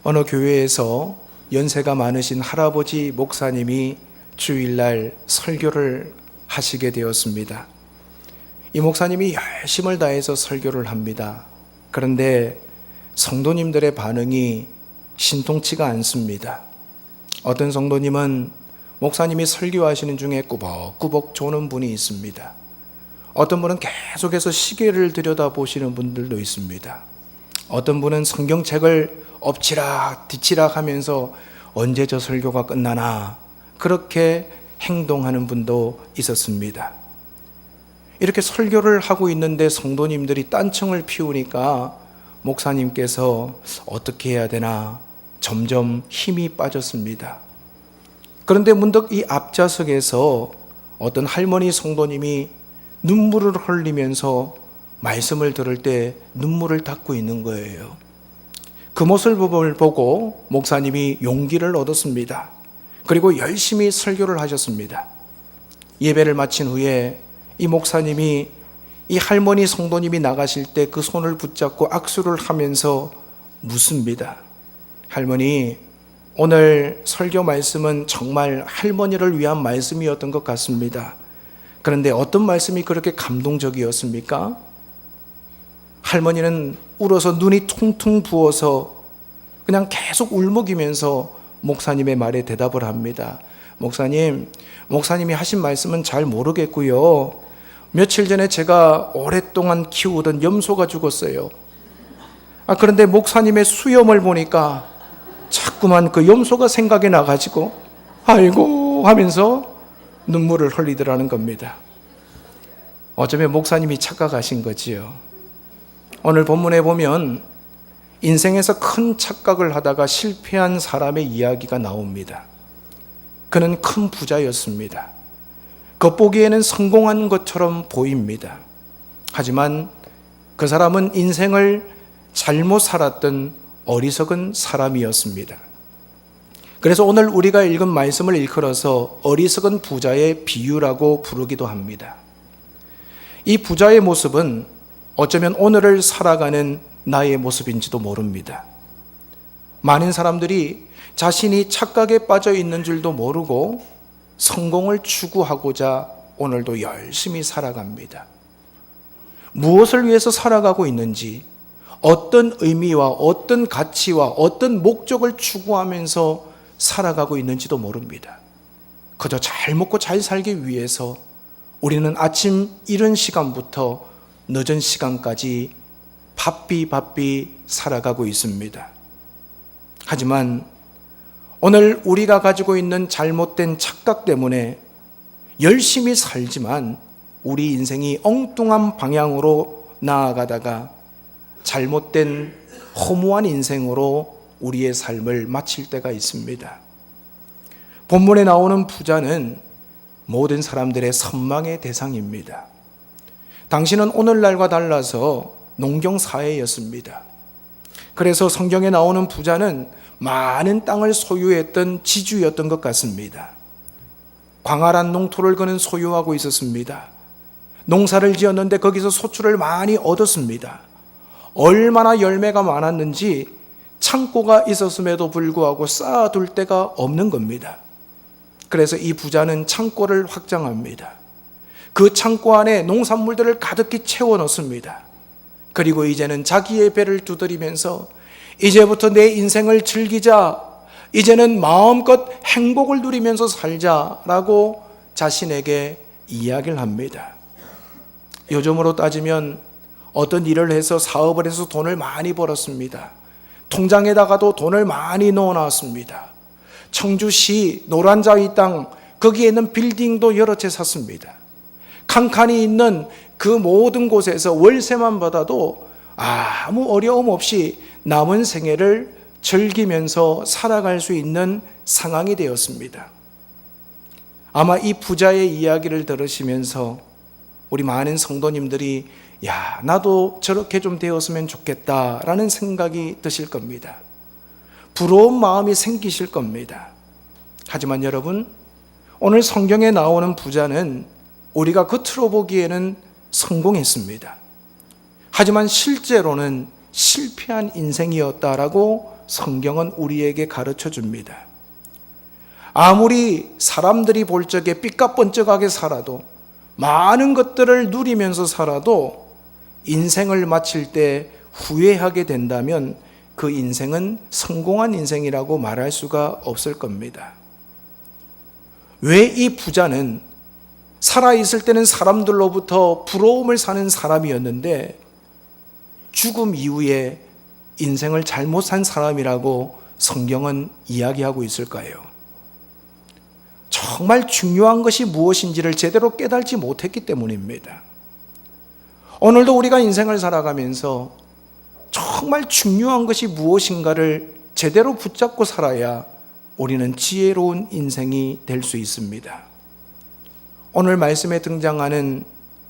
어느 교회에서 연세가 많으신 할아버지 목사님이 주일날 설교를 하시게 되었습니다. 이 목사님이 열심을 다해서 설교를 합니다. 그런데 성도님들의 반응이 신통치가 않습니다. 어떤 성도님은 목사님이 설교하시는 중에 꾸벅꾸벅 조는 분이 있습니다. 어떤 분은 계속해서 시계를 들여다보시는 분들도 있습니다. 어떤 분은 성경책을 엎치락 뒤치락 하면서 언제 저 설교가 끝나나 그렇게 행동하는 분도 있었습니다. 이렇게 설교를 하고 있는데 성도님들이 딴청을 피우니까 목사님께서 어떻게 해야 되나 점점 힘이 빠졌습니다. 그런데 문득 이 앞좌석에서 어떤 할머니 성도님이 눈물을 흘리면서 말씀을 들을 때 눈물을 닦고 있는 거예요. 그 모습을 보고 목사님이 용기를 얻었습니다. 그리고 열심히 설교를 하셨습니다. 예배를 마친 후에 이 목사님이 이 할머니 성도님이 나가실 때 그 손을 붙잡고 악수를 하면서 묻습니다. 할머니, 오늘 설교 말씀은 정말 할머니를 위한 말씀이었던 것 같습니다. 그런데 어떤 말씀이 그렇게 감동적이었습니까? 할머니는 울어서 눈이 퉁퉁 부어서 그냥 계속 울먹이면서 목사님의 말에 대답을 합니다. 목사님이 하신 말씀은 잘 모르겠고요. 며칠 전에 제가 오랫동안 키우던 염소가 죽었어요. 그런데 목사님의 수염을 보니까 자꾸만 그 염소가 생각이 나가지고 아이고 하면서 눈물을 흘리더라는 겁니다. 어쩌면 목사님이 착각하신 거지요. 오늘 본문에 보면 인생에서 큰 착각을 하다가 실패한 사람의 이야기가 나옵니다. 그는 큰 부자였습니다. 겉보기에는 성공한 것처럼 보입니다. 하지만 그 사람은 인생을 잘못 살았던 어리석은 사람이었습니다. 그래서 오늘 우리가 읽은 말씀을 일컬어서 어리석은 부자의 비유라고 부르기도 합니다. 이 부자의 모습은 어쩌면 오늘을 살아가는 나의 모습인지도 모릅니다. 많은 사람들이 자신이 착각에 빠져 있는 줄도 모르고 성공을 추구하고자 오늘도 열심히 살아갑니다. 무엇을 위해서 살아가고 있는지, 어떤 의미와 어떤 가치와 어떤 목적을 추구하면서 살아가고 있는지도 모릅니다. 그저 잘 먹고 잘 살기 위해서 우리는 아침 이른 시간부터 늦은 시간까지 바삐 살아가고 있습니다. 하지만 오늘 우리가 가지고 있는 잘못된 착각 때문에 열심히 살지만 우리 인생이 엉뚱한 방향으로 나아가다가 잘못된 허무한 인생으로 우리의 삶을 마칠 때가 있습니다. 본문에 나오는 부자는 모든 사람들의 선망의 대상입니다. 당신은 오늘날과 달라서 농경사회였습니다. 그래서 성경에 나오는 부자는 많은 땅을 소유했던 지주였던 것 같습니다. 광활한 농토를 그는 소유하고 있었습니다. 농사를 지었는데 거기서 소출을 많이 얻었습니다. 얼마나 열매가 많았는지 창고가 있었음에도 불구하고 쌓아둘 데가 없는 겁니다. 그래서 이 부자는 창고를 확장합니다. 그 창고 안에 농산물들을 가득히 채워 넣습니다. 그리고 이제는 자기의 배를 두드리면서 이제부터 내 인생을 즐기자, 이제는 마음껏 행복을 누리면서 살자라고 자신에게 이야기를 합니다. 요즘으로 따지면 어떤 일을 해서 사업을 해서 돈을 많이 벌었습니다. 통장에다가도 돈을 많이 넣어놨습니다. 청주시 노란자위 땅 거기에 있는 빌딩도 여러 채 샀습니다. 칸칸이 있는 그 모든 곳에서 월세만 받아도 아무 어려움 없이 남은 생애를 즐기면서 살아갈 수 있는 상황이 되었습니다. 아마 이 부자의 이야기를 들으시면서 우리 많은 성도님들이 나도 저렇게 좀 되었으면 좋겠다라는 생각이 드실 겁니다. 부러운 마음이 생기실 겁니다. 하지만 여러분, 오늘 성경에 나오는 부자는 우리가 겉으로 보기에는 성공했습니다. 하지만 실제로는 실패한 인생이었다라고 성경은 우리에게 가르쳐 줍니다. 아무리 사람들이 볼 적에 삐까뻔쩍하게 살아도, 많은 것들을 누리면서 살아도 인생을 마칠 때 후회하게 된다면 그 인생은 성공한 인생이라고 말할 수가 없을 겁니다. 왜 이 부자는 살아있을 때는 사람들로부터 부러움을 사는 사람이었는데 죽음 이후에 인생을 잘못 산 사람이라고 성경은 이야기하고 있을까요? 정말 중요한 것이 무엇인지를 제대로 깨달지 못했기 때문입니다. 오늘도 우리가 인생을 살아가면서 정말 중요한 것이 무엇인가를 제대로 붙잡고 살아야 우리는 지혜로운 인생이 될 수 있습니다. 오늘 말씀에 등장하는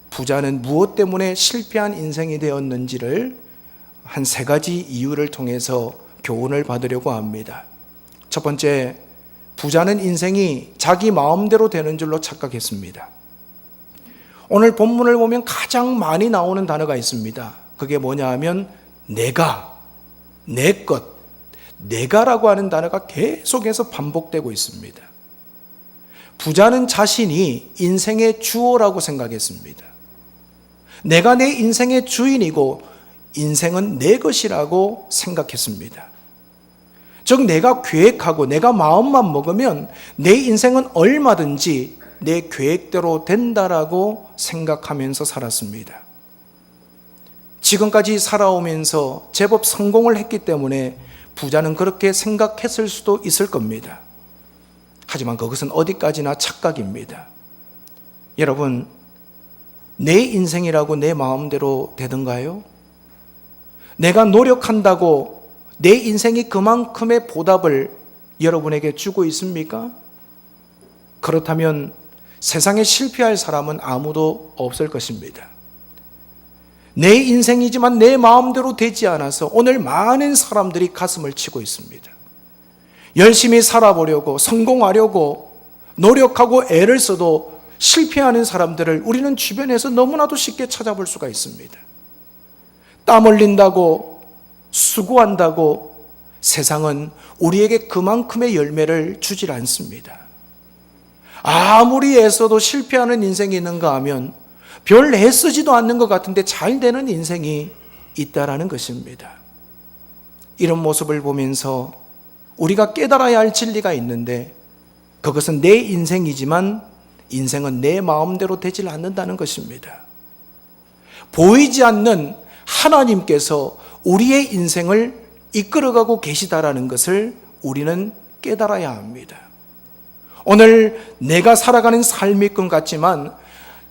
부자는 무엇 때문에 실패한 인생이 되었는지를 한 3가지 이유를 통해서 교훈을 받으려고 합니다. 첫 번째, 부자는 인생이 자기 마음대로 되는 줄로 착각했습니다. 오늘 본문을 보면 가장 많이 나오는 단어가 있습니다. 그게 뭐냐 하면 내가, 내 것, 내가라고 하는 단어가 계속해서 반복되고 있습니다. 부자는 자신이 인생의 주어라고 생각했습니다. 내가 내 인생의 주인이고 인생은 내 것이라고 생각했습니다. 즉 내가 계획하고 내가 마음만 먹으면 내 인생은 얼마든지 내 계획대로 된다라고 생각하면서 살았습니다. 지금까지 살아오면서 제법 성공을 했기 때문에 부자는 그렇게 생각했을 수도 있을 겁니다. 하지만 그것은 어디까지나 착각입니다. 여러분, 내 인생이라고 내 마음대로 되던가요? 내가 노력한다고 내 인생이 그만큼의 보답을 여러분에게 주고 있습니까? 그렇다면 세상에 실패할 사람은 아무도 없을 것입니다. 내 인생이지만 내 마음대로 되지 않아서 오늘 많은 사람들이 가슴을 치고 있습니다. 열심히 살아보려고, 성공하려고 노력하고 애를 써도 실패하는 사람들을 우리는 주변에서 너무나도 쉽게 찾아볼 수가 있습니다. 땀 흘린다고, 수고한다고 세상은 우리에게 그만큼의 열매를 주질 않습니다. 아무리 애써도 실패하는 인생이 있는가 하면 별 애쓰지도 않는 것 같은데 잘 되는 인생이 있다라는 것입니다. 이런 모습을 보면서 우리가 깨달아야 할 진리가 있는데 그것은 내 인생이지만 인생은 내 마음대로 되질 않는다는 것입니다. 보이지 않는 하나님께서 우리의 인생을 이끌어가고 계시다라는 것을 우리는 깨달아야 합니다. 오늘 내가 살아가는 삶일 것 같지만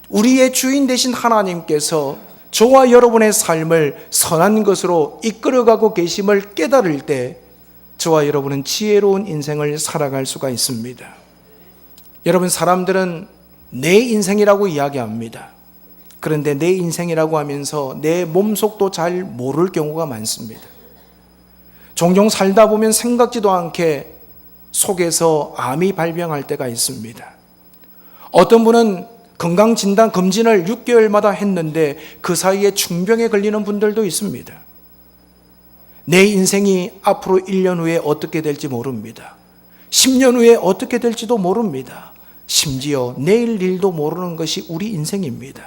우리의 주인 되신 하나님께서 저와 여러분의 삶을 선한 것으로 이끌어가고 계심을 깨달을 때 저와 여러분은 지혜로운 인생을 살아갈 수가 있습니다. 여러분, 사람들은 내 인생이라고 이야기합니다. 그런데 내 인생이라고 하면서 내 몸속도 잘 모를 경우가 많습니다. 종종 살다 보면 생각지도 않게 속에서 암이 발병할 때가 있습니다. 어떤 분은 건강진단 검진을 6개월마다 했는데 그 사이에 중병에 걸리는 분들도 있습니다. 내 인생이 앞으로 1년 후에 어떻게 될지 모릅니다. 10년 후에 어떻게 될지도 모릅니다. 심지어 내일 일도 모르는 것이 우리 인생입니다.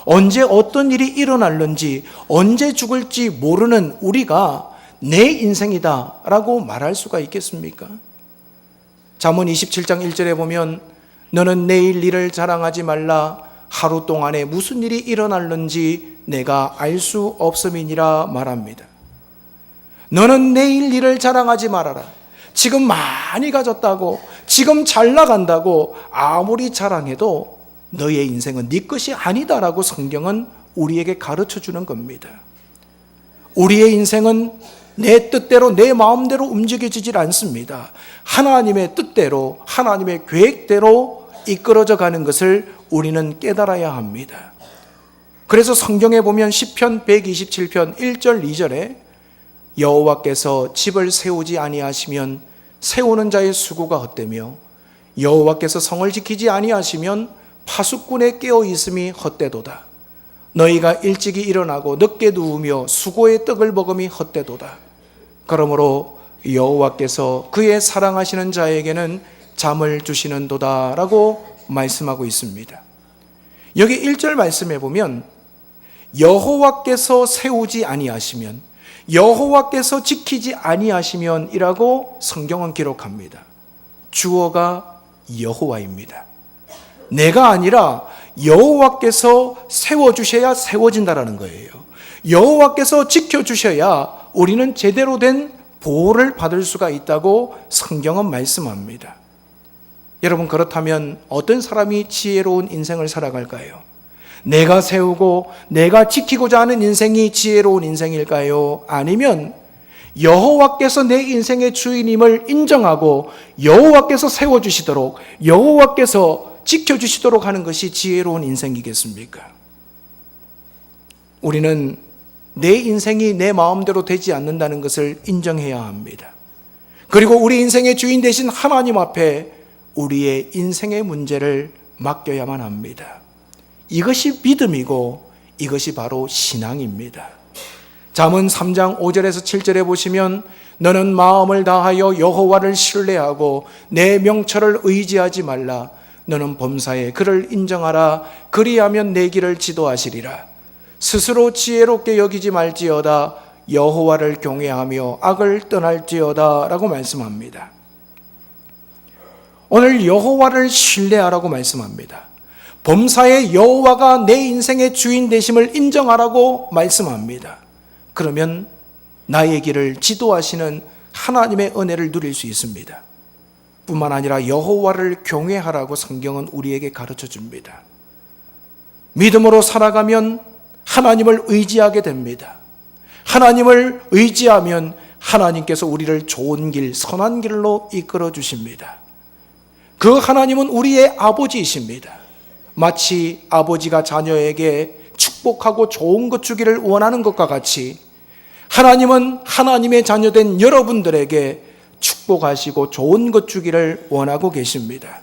언제 어떤 일이 일어날는지, 언제 죽을지 모르는 우리가 내 인생이다 라고 말할 수가 있겠습니까? 잠언 27장 1절에 보면 너는 내일 일을 자랑하지 말라. 하루 동안에 무슨 일이 일어날는지 내가 알 수 없음이니라 말합니다. 너는 내일 일을 자랑하지 말아라. 지금 많이 가졌다고, 지금 잘 나간다고 아무리 자랑해도 너의 인생은 네 것이 아니다라고 성경은 우리에게 가르쳐 주는 겁니다. 우리의 인생은 내 뜻대로, 내 마음대로 움직여지질 않습니다. 하나님의 뜻대로, 하나님의 계획대로 이끌어져 가는 것을 우리는 깨달아야 합니다. 그래서 성경에 보면 시편 127편 1절 2절에 여호와께서 집을 세우지 아니하시면 세우는 자의 수고가 헛되며 여호와께서 성을 지키지 아니하시면 파수꾼의 깨어 있음이 헛되도다. 너희가 일찍이 일어나고 늦게 누우며 수고의 떡을 먹음이 헛되도다. 그러므로 여호와께서 그의 사랑하시는 자에게는 잠을 주시는도다 라고 말씀하고 있습니다. 여기 1절 말씀해 보면 여호와께서 세우지 아니하시면, 여호와께서 지키지 아니하시면 이라고 성경은 기록합니다. 주어가 여호와입니다. 내가 아니라 여호와께서 세워주셔야 세워진다라는 거예요. 여호와께서 지켜주셔야 우리는 제대로 된 보호를 받을 수가 있다고 성경은 말씀합니다. 여러분, 그렇다면 어떤 사람이 지혜로운 인생을 살아갈까요? 내가 세우고 내가 지키고자 하는 인생이 지혜로운 인생일까요? 아니면 여호와께서 내 인생의 주인임을 인정하고 여호와께서 세워주시도록, 여호와께서 지켜주시도록 하는 것이 지혜로운 인생이겠습니까? 우리는 내 인생이 내 마음대로 되지 않는다는 것을 인정해야 합니다. 그리고 우리 인생의 주인 되신 하나님 앞에 우리의 인생의 문제를 맡겨야만 합니다. 이것이 믿음이고 이것이 바로 신앙입니다. 잠언 3장 5절에서 7절에 보시면 너는 마음을 다하여 여호와를 신뢰하고 내 명철을 의지하지 말라. 너는 범사에 그를 인정하라. 그리하면 내 길을 지도하시리라. 스스로 지혜롭게 여기지 말지어다. 여호와를 경외하며 악을 떠날지어다 라고 말씀합니다. 오늘 여호와를 신뢰하라고 말씀합니다. 범사에 여호와가 내 인생의 주인 되심을 인정하라고 말씀합니다. 그러면 나의 길을 지도하시는 하나님의 은혜를 누릴 수 있습니다. 뿐만 아니라 여호와를 경외하라고 성경은 우리에게 가르쳐 줍니다. 믿음으로 살아가면 하나님을 의지하게 됩니다. 하나님을 의지하면 하나님께서 우리를 좋은 길, 선한 길로 이끌어 주십니다. 그 하나님은 우리의 아버지이십니다. 마치 아버지가 자녀에게 축복하고 좋은 것 주기를 원하는 것과 같이 하나님은 하나님의 자녀된 여러분들에게 축복하시고 좋은 것 주기를 원하고 계십니다.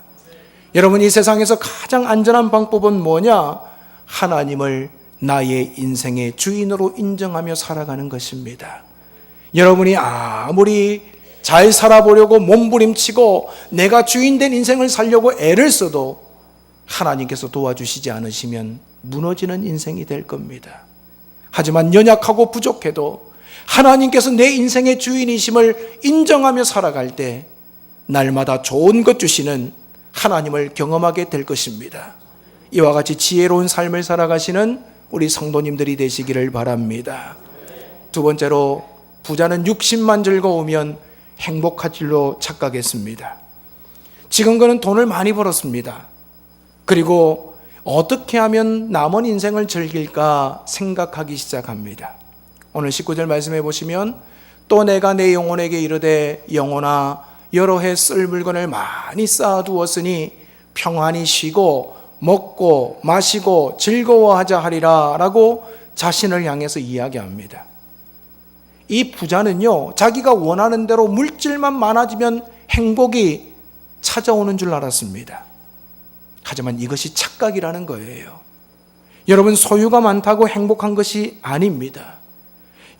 여러분, 이 세상에서 가장 안전한 방법은 뭐냐? 하나님을 나의 인생의 주인으로 인정하며 살아가는 것입니다. 여러분이 아무리 잘 살아보려고 몸부림치고 내가 주인된 인생을 살려고 애를 써도 하나님께서 도와주시지 않으시면 무너지는 인생이 될 겁니다. 하지만 연약하고 부족해도 하나님께서 내 인생의 주인이심을 인정하며 살아갈 때 날마다 좋은 것 주시는 하나님을 경험하게 될 것입니다. 이와 같이 지혜로운 삶을 살아가시는 우리 성도님들이 되시기를 바랍니다. 두 번째로, 부자는 육신만 즐거우면 행복할 줄로 착각했습니다. 지금 그는 돈을 많이 벌었습니다. 그리고 어떻게 하면 남은 인생을 즐길까 생각하기 시작합니다. 오늘 19절 말씀해 보시면 또 내가 내 영혼에게 이르되 영혼아 여러 해 쓸 물건을 많이 쌓아두었으니 평안히 쉬고 먹고 마시고 즐거워하자 하리라 라고 자신을 향해서 이야기합니다. 이 부자는요, 자기가 원하는 대로 물질만 많아지면 행복이 찾아오는 줄 알았습니다. 하지만 이것이 착각이라는 거예요. 여러분, 소유가 많다고 행복한 것이 아닙니다.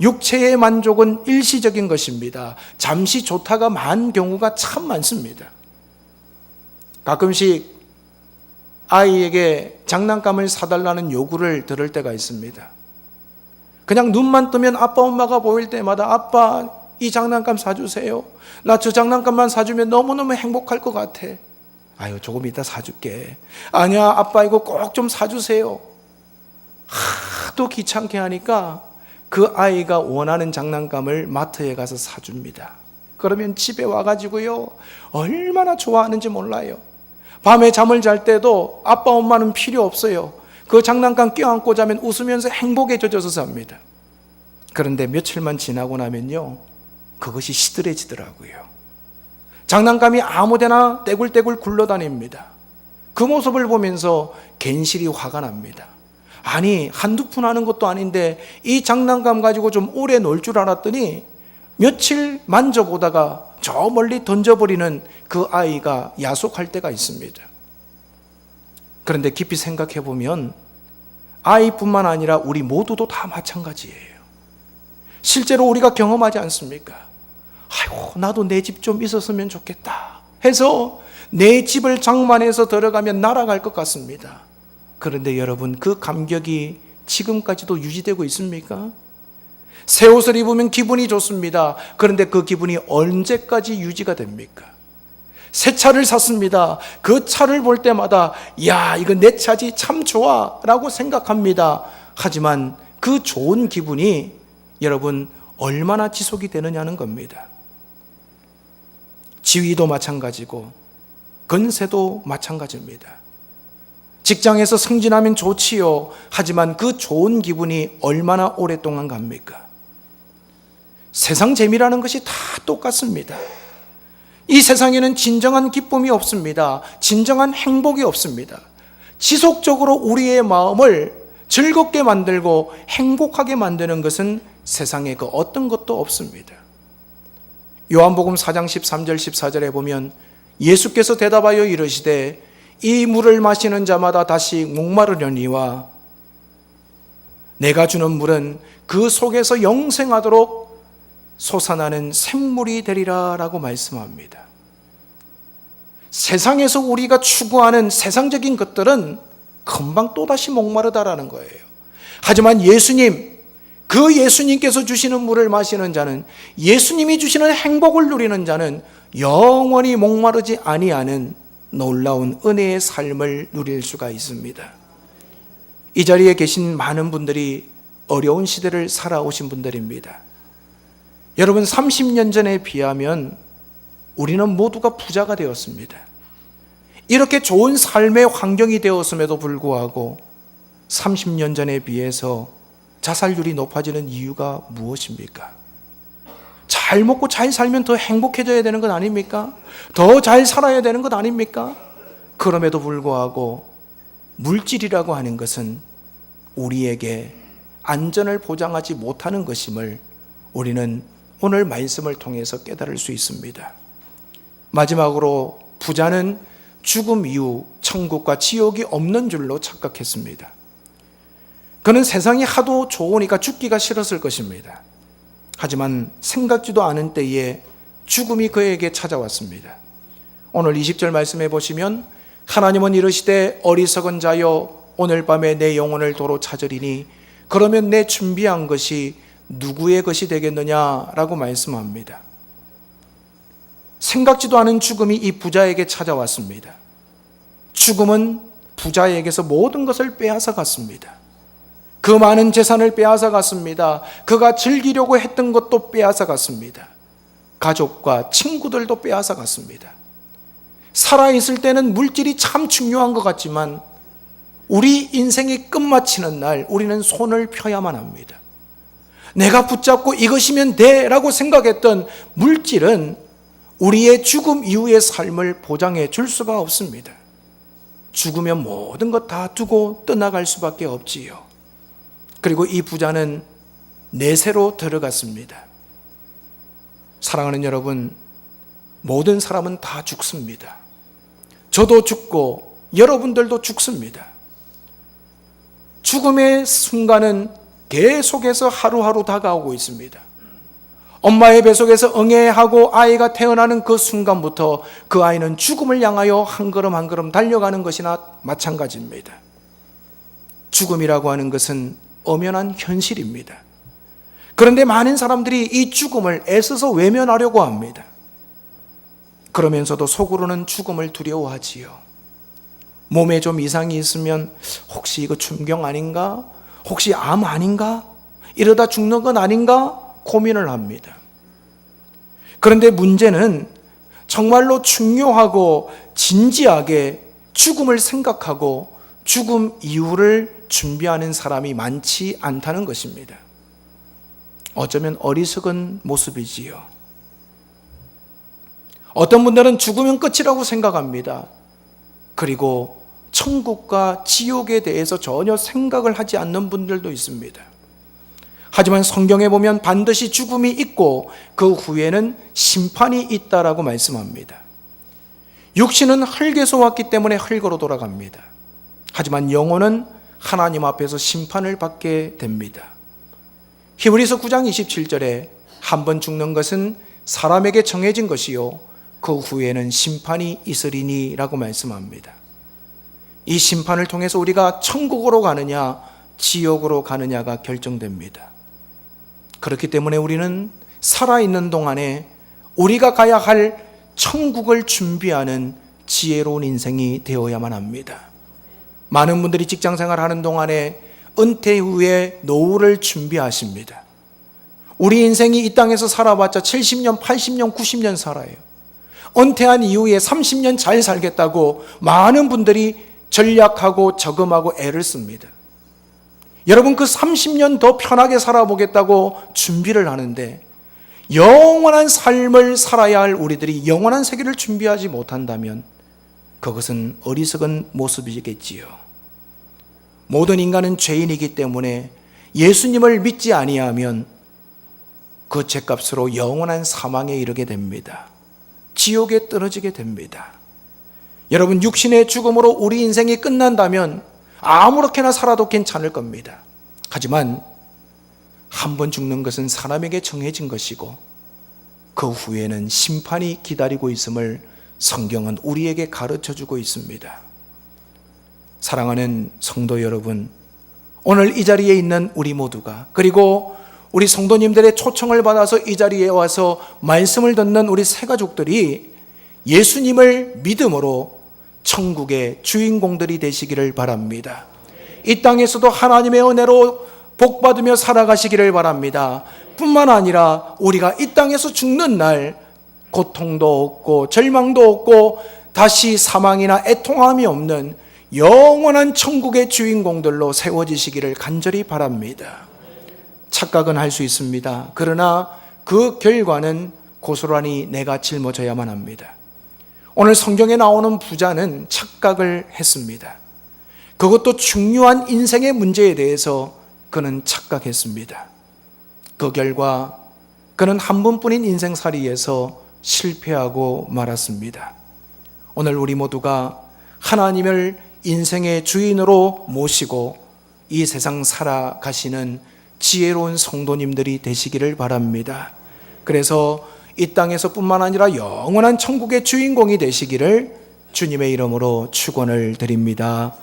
육체의 만족은 일시적인 것입니다. 잠시 좋다가 많은 경우가 참 많습니다. 가끔씩 아이에게 장난감을 사달라는 요구를 들을 때가 있습니다. 그냥 눈만 뜨면 아빠 엄마가 보일 때마다 아빠 이 장난감 사주세요. 나 저 장난감만 사주면 너무너무 행복할 것 같아. 아유, 조금 이따 사줄게. 아니야, 아빠 이거 꼭 좀 사주세요. 하도 귀찮게 하니까 그 아이가 원하는 장난감을 마트에 가서 사줍니다. 그러면 집에 와가지고요, 얼마나 좋아하는지 몰라요. 밤에 잠을 잘 때도 아빠 엄마는 필요 없어요. 그 장난감 껴안고 자면 웃으면서 행복에 젖어서 삽니다. 그런데 며칠만 지나고 나면요, 그것이 시들해지더라고요. 장난감이 아무데나 떼굴떼굴 굴러다닙니다. 그 모습을 보면서 괜시리 화가 납니다. 아니, 한두 푼 하는 것도 아닌데 이 장난감 가지고 좀 오래 놀 줄 알았더니 며칠 만져보다가 저 멀리 던져버리는 그 아이가 야속할 때가 있습니다. 그런데 깊이 생각해 보면 아이뿐만 아니라 우리 모두도 다 마찬가지예요. 실제로 우리가 경험하지 않습니까? 아이고, 나도 내 집 좀 있었으면 좋겠다 해서 내 집을 장만해서 들어가면 날아갈 것 같습니다. 그런데 여러분, 그 감격이 지금까지도 유지되고 있습니까? 새 옷을 입으면 기분이 좋습니다. 그런데 그 기분이 언제까지 유지가 됩니까? 새 차를 샀습니다. 그 차를 볼 때마다 야, 이거 내 차지 참 좋아 라고 생각합니다. 하지만 그 좋은 기분이 여러분 얼마나 지속이 되느냐는 겁니다. 지위도 마찬가지고 건세도 마찬가지입니다. 직장에서 승진하면 좋지요. 하지만 그 좋은 기분이 얼마나 오랫동안 갑니까? 세상 재미라는 것이 다 똑같습니다. 이 세상에는 진정한 기쁨이 없습니다. 진정한 행복이 없습니다. 지속적으로 우리의 마음을 즐겁게 만들고 행복하게 만드는 것은 세상에 그 어떤 것도 없습니다. 요한복음 4장 13절 14절에 보면 예수께서 대답하여 이르시되 이 물을 마시는 자마다 다시 목마르려니와 내가 주는 물은 그 속에서 영생하도록 솟아나는 샘물이 되리라 라고 말씀합니다. 세상에서 우리가 추구하는 세상적인 것들은 금방 또다시 목마르다라는 거예요. 하지만 예수님, 그 예수님께서 주시는 물을 마시는 자는, 예수님이 주시는 행복을 누리는 자는 영원히 목마르지 아니하는 놀라운 은혜의 삶을 누릴 수가 있습니다. 이 자리에 계신 많은 분들이 어려운 시대를 살아오신 분들입니다. 여러분, 30년 전에 비하면 우리는 모두가 부자가 되었습니다. 이렇게 좋은 삶의 환경이 되었음에도 불구하고 30년 전에 비해서 자살률이 높아지는 이유가 무엇입니까? 잘 먹고 잘 살면 더 행복해져야 되는 것 아닙니까? 더 잘 살아야 되는 것 아닙니까? 그럼에도 불구하고 물질이라고 하는 것은 우리에게 안전을 보장하지 못하는 것임을 우리는 오늘 말씀을 통해서 깨달을 수 있습니다. 마지막으로 부자는 죽음 이후 천국과 지옥이 없는 줄로 착각했습니다. 그는 세상이 하도 좋으니까 죽기가 싫었을 것입니다. 하지만 생각지도 않은 때에 죽음이 그에게 찾아왔습니다. 오늘 20절 말씀해 보시면 하나님은 이르시되 어리석은 자여 오늘 밤에 내 영혼을 도로 찾으리니 그러면 내 준비한 것이 누구의 것이 되겠느냐라고 말씀합니다. 생각지도 않은 죽음이 이 부자에게 찾아왔습니다. 죽음은 부자에게서 모든 것을 빼앗아 갔습니다. 그 많은 재산을 빼앗아 갔습니다. 그가 즐기려고 했던 것도 빼앗아 갔습니다. 가족과 친구들도 빼앗아 갔습니다. 살아있을 때는 물질이 참 중요한 것 같지만 우리 인생이 끝마치는 날 우리는 손을 펴야만 합니다. 내가 붙잡고 이것이면 돼 라고 생각했던 물질은 우리의 죽음 이후의 삶을 보장해 줄 수가 없습니다. 죽으면 모든 것 다 두고 떠나갈 수밖에 없지요. 그리고 이 부자는 내세로 들어갔습니다. 사랑하는 여러분, 모든 사람은 다 죽습니다. 저도 죽고 여러분들도 죽습니다. 죽음의 순간은 계속해서 하루하루 다가오고 있습니다. 엄마의 뱃속에서 응애하고 아이가 태어나는 그 순간부터 그 아이는 죽음을 향하여 한 걸음 한 걸음 달려가는 것이나 마찬가지입니다. 죽음이라고 하는 것은 엄연한 현실입니다. 그런데 많은 사람들이 이 죽음을 애써서 외면하려고 합니다. 그러면서도 속으로는 죽음을 두려워하지요. 몸에 좀 이상이 있으면 혹시 이거 중병 아닌가? 혹시 암 아닌가? 이러다 죽는 건 아닌가? 고민을 합니다. 그런데 문제는 정말로 중요하고 진지하게 죽음을 생각하고 죽음 이후를 준비하는 사람이 많지 않다는 것입니다. 어쩌면 어리석은 모습이지요. 어떤 분들은 죽으면 끝이라고 생각합니다. 그리고 천국과 지옥에 대해서 전혀 생각을 하지 않는 분들도 있습니다. 하지만 성경에 보면 반드시 죽음이 있고 그 후에는 심판이 있다라고 말씀합니다. 육신은 흙에서 왔기 때문에 흙으로 돌아갑니다. 하지만 영혼은 하나님 앞에서 심판을 받게 됩니다. 히브리서 9장 27절에 한 번 죽는 것은 사람에게 정해진 것이요 그 후에는 심판이 있으리니 라고 말씀합니다. 이 심판을 통해서 우리가 천국으로 가느냐 지옥으로 가느냐가 결정됩니다. 그렇기 때문에 우리는 살아있는 동안에 우리가 가야 할 천국을 준비하는 지혜로운 인생이 되어야만 합니다. 많은 분들이 직장생활 하는 동안에 은퇴 후에 노후를 준비하십니다. 우리 인생이 이 땅에서 살아봤자 70년, 80년, 90년 살아요. 은퇴한 이후에 30년 잘 살겠다고 많은 분들이 전략하고 저금하고 애를 씁니다. 여러분, 그 30년 더 편하게 살아보겠다고 준비를 하는데 영원한 삶을 살아야 할 우리들이 영원한 세계를 준비하지 못한다면 그것은 어리석은 모습이겠지요. 모든 인간은 죄인이기 때문에 예수님을 믿지 아니하면 그 죄값으로 영원한 사망에 이르게 됩니다. 지옥에 떨어지게 됩니다. 여러분, 육신의 죽음으로 우리 인생이 끝난다면 아무렇게나 살아도 괜찮을 겁니다. 하지만 한 번 죽는 것은 사람에게 정해진 것이고 그 후에는 심판이 기다리고 있음을 성경은 우리에게 가르쳐주고 있습니다. 사랑하는 성도 여러분, 오늘 이 자리에 있는 우리 모두가, 그리고 우리 성도님들의 초청을 받아서 이 자리에 와서 말씀을 듣는 우리 새가족들이 예수님을 믿음으로 천국의 주인공들이 되시기를 바랍니다. 이 땅에서도 하나님의 은혜로 복받으며 살아가시기를 바랍니다. 뿐만 아니라 우리가 이 땅에서 죽는 날 고통도 없고 절망도 없고 다시 사망이나 애통함이 없는 영원한 천국의 주인공들로 세워지시기를 간절히 바랍니다. 착각은 할 수 있습니다. 그러나 그 결과는 고스란히 내가 짊어져야만 합니다. 오늘 성경에 나오는 부자는 착각을 했습니다. 그것도 중요한 인생의 문제에 대해서 그는 착각했습니다. 그 결과 그는 한 번뿐인 인생살이에서 실패하고 말았습니다. 오늘 우리 모두가 하나님을 인생의 주인으로 모시고 이 세상 살아가시는 지혜로운 성도님들이 되시기를 바랍니다. 그래서 이 땅에서 뿐만 아니라 영원한 천국의 주인공이 되시기를 주님의 이름으로 축원을 드립니다.